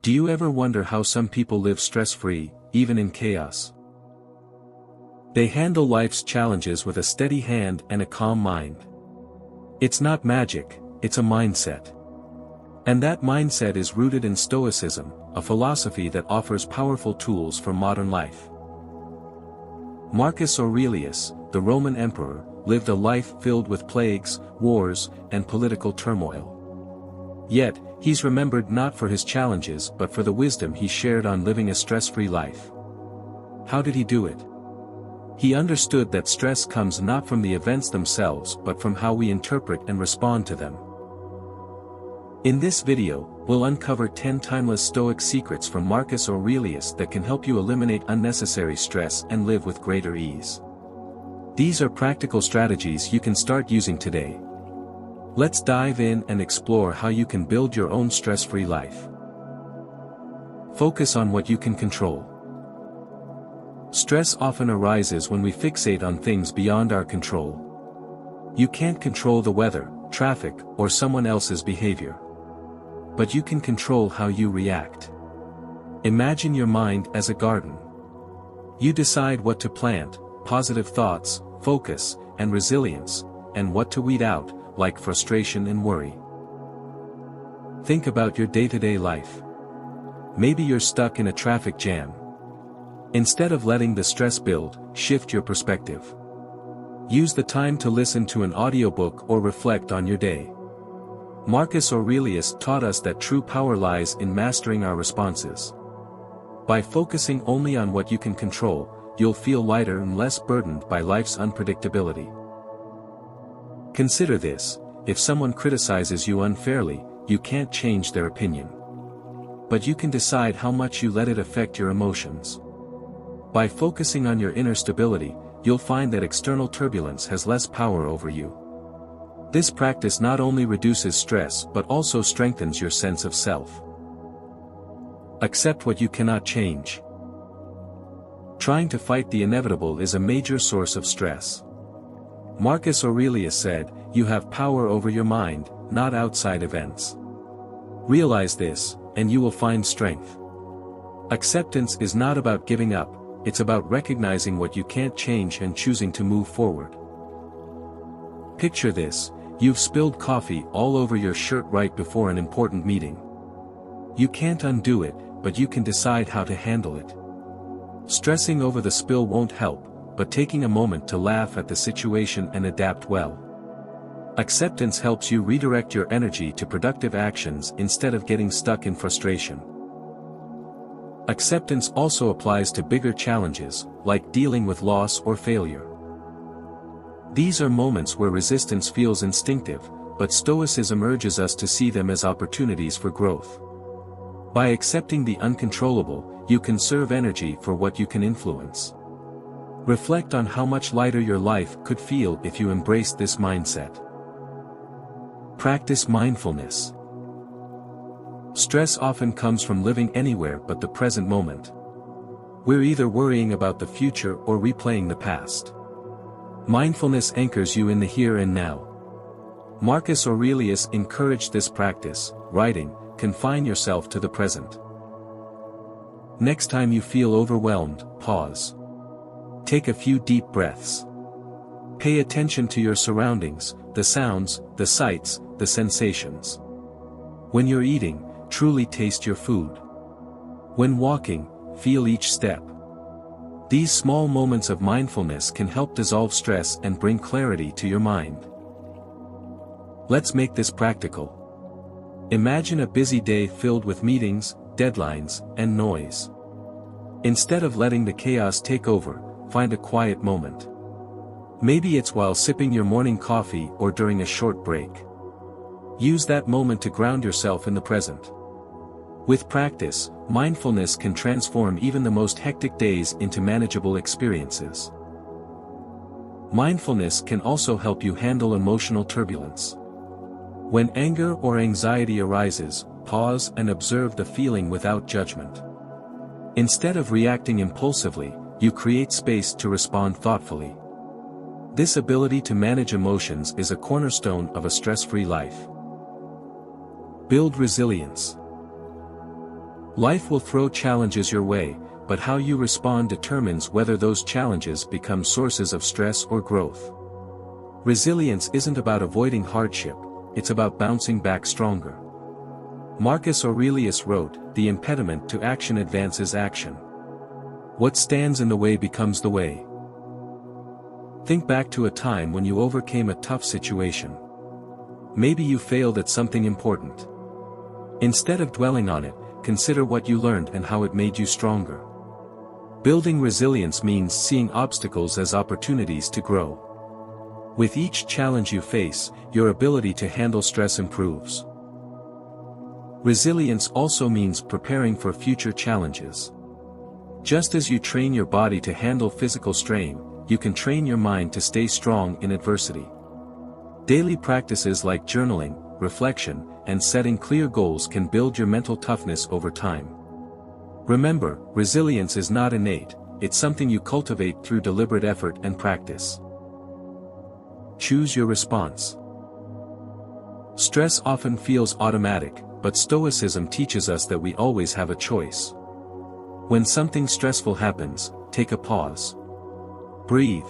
Do you ever wonder how some people live stress-free, even in chaos? They handle life's challenges with a steady hand and a calm mind. It's not magic, it's a mindset. And that mindset is rooted in Stoicism, a philosophy that offers powerful tools for modern life. Marcus Aurelius, the Roman emperor, lived a life filled with plagues, wars, and political turmoil. Yet, he's remembered not for his challenges but for the wisdom he shared on living a stress-free life. How did he do it? He understood that stress comes not from the events themselves but from how we interpret and respond to them. In this video, we'll uncover 10 timeless Stoic secrets from Marcus Aurelius that can help you eliminate unnecessary stress and live with greater ease. These are practical strategies you can start using today. Let's dive in and explore how you can build your own stress-free life. Focus on what you can control. Stress often arises when we fixate on things beyond our control. You can't control the weather, traffic, or someone else's behavior. But you can control how you react. Imagine your mind as a garden. You decide what to plant, positive thoughts, focus, and resilience, and what to weed out, like frustration and worry. Think about your day-to-day life. Maybe you're stuck in a traffic jam. Instead of letting the stress build, shift your perspective. Use the time to listen to an audiobook or reflect on your day. Marcus Aurelius taught us that true power lies in mastering our responses. By focusing only on what you can control, you'll feel lighter and less burdened by life's unpredictability. Consider this: if someone criticizes you unfairly, you can't change their opinion. But you can decide how much you let it affect your emotions. By focusing on your inner stability, you'll find that external turbulence has less power over you. This practice not only reduces stress but also strengthens your sense of self. Accept what you cannot change. Trying to fight the inevitable is a major source of stress. Marcus Aurelius said, "You have power over your mind, not outside events." Realize this, and you will find strength. Acceptance is not about giving up, it's about recognizing what you can't change and choosing to move forward. Picture this: you've spilled coffee all over your shirt right before an important meeting. You can't undo it, but you can decide how to handle it. Stressing over the spill won't help, but taking a moment to laugh at the situation and adapt well. Acceptance helps you redirect your energy to productive actions instead of getting stuck in frustration. Acceptance also applies to bigger challenges, like dealing with loss or failure. These are moments where resistance feels instinctive, but Stoicism urges us to see them as opportunities for growth. By accepting the uncontrollable, you conserve energy for what you can influence. Reflect on how much lighter your life could feel if you embraced this mindset. Practice mindfulness. Stress often comes from living anywhere but the present moment. We're either worrying about the future or replaying the past. Mindfulness anchors you in the here and now. Marcus Aurelius encouraged this practice, writing, "Confine yourself to the present." Next time you feel overwhelmed, pause. Take a few deep breaths. Pay attention to your surroundings, the sounds, the sights, the sensations. When you're eating, truly taste your food. When walking, feel each step. These small moments of mindfulness can help dissolve stress and bring clarity to your mind. Let's make this practical. Imagine a busy day filled with meetings, deadlines, and noise. Instead of letting the chaos take over, find a quiet moment. Maybe it's while sipping your morning coffee or during a short break. Use that moment to ground yourself in the present. With practice, mindfulness can transform even the most hectic days into manageable experiences. Mindfulness can also help you handle emotional turbulence. When anger or anxiety arises, pause and observe the feeling without judgment. Instead of reacting impulsively, you create space to respond thoughtfully. This ability to manage emotions is a cornerstone of a stress-free life. Build resilience. Life will throw challenges your way, but how you respond determines whether those challenges become sources of stress or growth. Resilience isn't about avoiding hardship, it's about bouncing back stronger. Marcus Aurelius wrote, "The impediment to action advances action. What stands in the way becomes the way." Think back to a time when you overcame a tough situation. Maybe you failed at something important. Instead of dwelling on it, consider what you learned and how it made you stronger. Building resilience means seeing obstacles as opportunities to grow. With each challenge you face, your ability to handle stress improves. Resilience also means preparing for future challenges. Just as you train your body to handle physical strain, you can train your mind to stay strong in adversity. Daily practices like journaling, reflection, and setting clear goals can build your mental toughness over time. Remember, resilience is not innate, it's something you cultivate through deliberate effort and practice. Choose your response. Stress often feels automatic, but Stoicism teaches us that we always have a choice. When something stressful happens, take a pause. Breathe.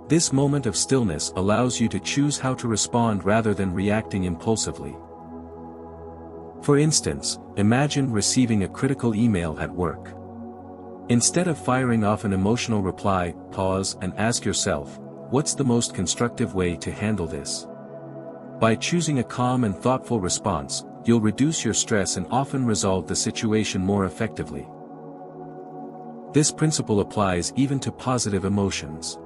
This moment of stillness allows you to choose how to respond rather than reacting impulsively. For instance, imagine receiving a critical email at work. Instead of firing off an emotional reply, pause and ask yourself, what's the most constructive way to handle this? By choosing a calm and thoughtful response, you'll reduce your stress and often resolve the situation more effectively. This principle applies even to positive emotions.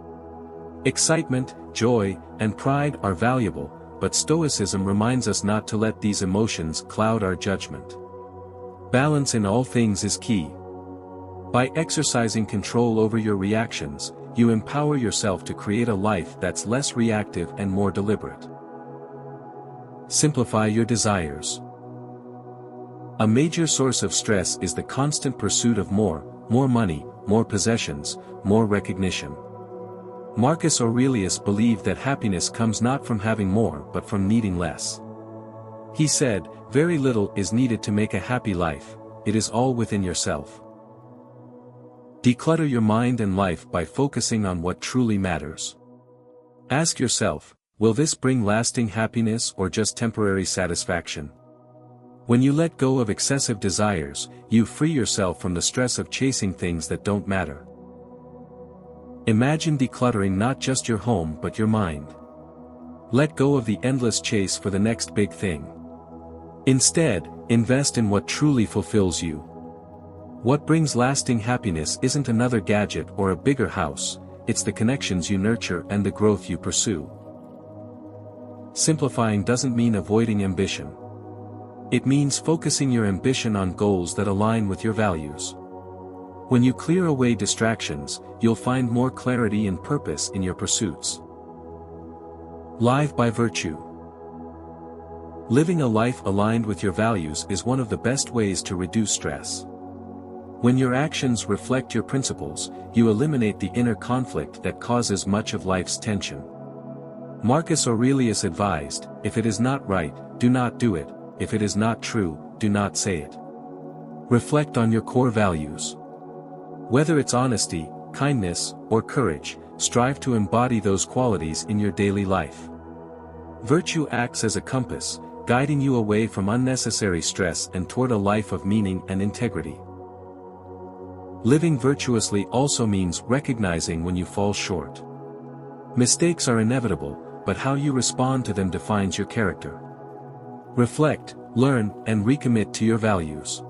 Excitement, joy, and pride are valuable, but Stoicism reminds us not to let these emotions cloud our judgment. Balance in all things is key. By exercising control over your reactions, you empower yourself to create a life that's less reactive and more deliberate. Simplify your desires. A major source of stress is the constant pursuit of more money, more possessions, more recognition. Marcus Aurelius believed that happiness comes not from having more but from needing less. He said, "Very little is needed to make a happy life, it is all within yourself." Declutter your mind and life by focusing on what truly matters. Ask yourself, will this bring lasting happiness or just temporary satisfaction? When you let go of excessive desires, you free yourself from the stress of chasing things that don't matter. Imagine decluttering not just your home but your mind. Let go of the endless chase for the next big thing. Instead, invest in what truly fulfills you. What brings lasting happiness isn't another gadget or a bigger house, it's the connections you nurture and the growth you pursue. Simplifying doesn't mean avoiding ambition. It means focusing your ambition on goals that align with your values. When you clear away distractions, you'll find more clarity and purpose in your pursuits. Live by virtue. Living a life aligned with your values is one of the best ways to reduce stress. When your actions reflect your principles, you eliminate the inner conflict that causes much of life's tension. Marcus Aurelius advised, "If it is not right, do not do it, if it is not true, do not say it." Reflect on your core values. Whether it's honesty, kindness, or courage, strive to embody those qualities in your daily life. Virtue acts as a compass, guiding you away from unnecessary stress and toward a life of meaning and integrity. Living virtuously also means recognizing when you fall short. Mistakes are inevitable, but how you respond to them defines your character. Reflect, learn, and recommit to your values.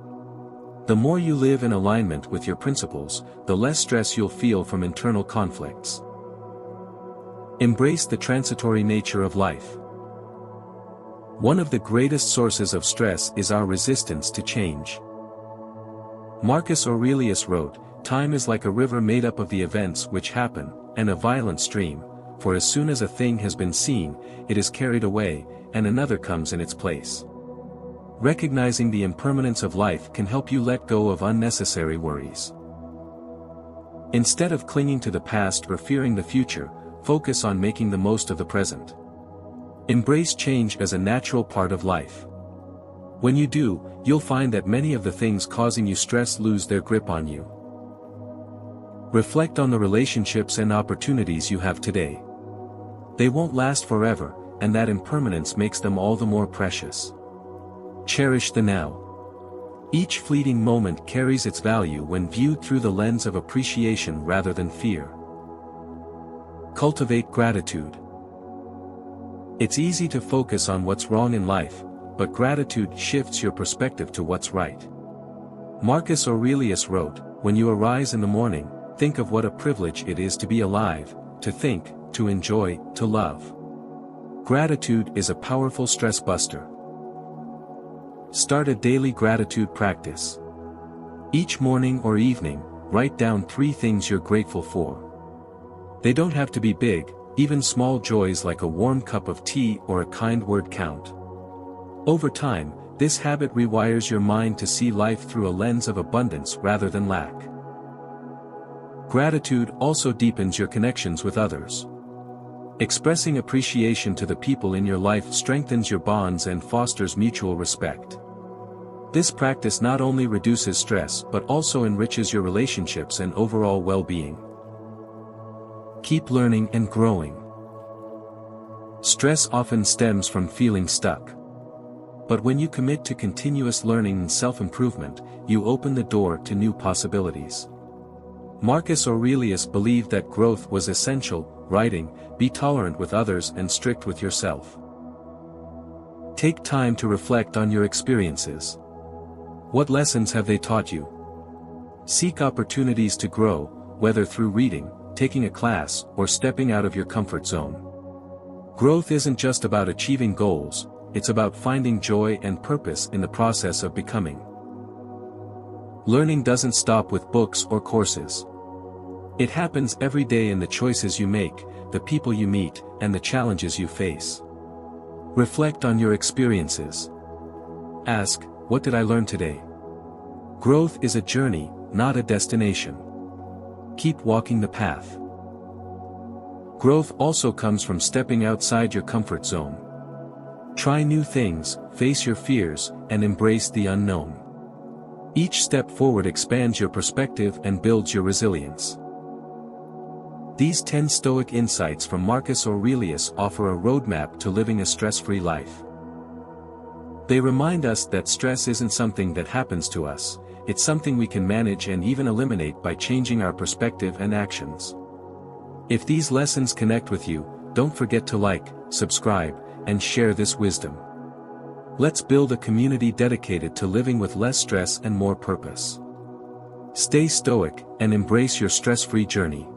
The more you live in alignment with your principles, the less stress you'll feel from internal conflicts. Embrace the transitory nature of life. One of the greatest sources of stress is our resistance to change. Marcus Aurelius wrote, "Time is like a river made up of the events which happen, and a violent stream, for as soon as a thing has been seen, it is carried away, and another comes in its place." Recognizing the impermanence of life can help you let go of unnecessary worries. Instead of clinging to the past or fearing the future, focus on making the most of the present. Embrace change as a natural part of life. When you do, you'll find that many of the things causing you stress lose their grip on you. Reflect on the relationships and opportunities you have today. They won't last forever, and that impermanence makes them all the more precious. Cherish the now. Each fleeting moment carries its value when viewed through the lens of appreciation rather than fear. Cultivate gratitude. It's easy to focus on what's wrong in life, but gratitude shifts your perspective to what's right. Marcus Aurelius wrote, "When you arise in the morning, think of what a privilege it is to be alive, to think, to enjoy, to love." Gratitude is a powerful stress buster. Start a daily gratitude practice. Each morning or evening, write down 3 things you're grateful for. They don't have to be big, even small joys like a warm cup of tea or a kind word count. Over time, this habit rewires your mind to see life through a lens of abundance rather than lack. Gratitude also deepens your connections with others. Expressing appreciation to the people in your life strengthens your bonds and fosters mutual respect. This practice not only reduces stress but also enriches your relationships and overall well-being. Keep learning and growing. Stress often stems from feeling stuck. But when you commit to continuous learning and self-improvement, you open the door to new possibilities. Marcus Aurelius believed that growth was essential, writing, "Be tolerant with others and strict with yourself." Take time to reflect on your experiences. What lessons have they taught you? Seek opportunities to grow, whether through reading, taking a class, or stepping out of your comfort zone. Growth isn't just about achieving goals, it's about finding joy and purpose in the process of becoming. Learning doesn't stop with books or courses. It happens every day in the choices you make, the people you meet, and the challenges you face. Reflect on your experiences. Ask, what did I learn today? Growth is a journey, not a destination. Keep walking the path. Growth also comes from stepping outside your comfort zone. Try new things, face your fears, and embrace the unknown. Each step forward expands your perspective and builds your resilience. These 10 Stoic insights from Marcus Aurelius offer a roadmap to living a stress-free life. They remind us that stress isn't something that happens to us, it's something we can manage and even eliminate by changing our perspective and actions. If these lessons connect with you, don't forget to like, subscribe, and share this wisdom. Let's build a community dedicated to living with less stress and more purpose. Stay stoic, and embrace your stress-free journey.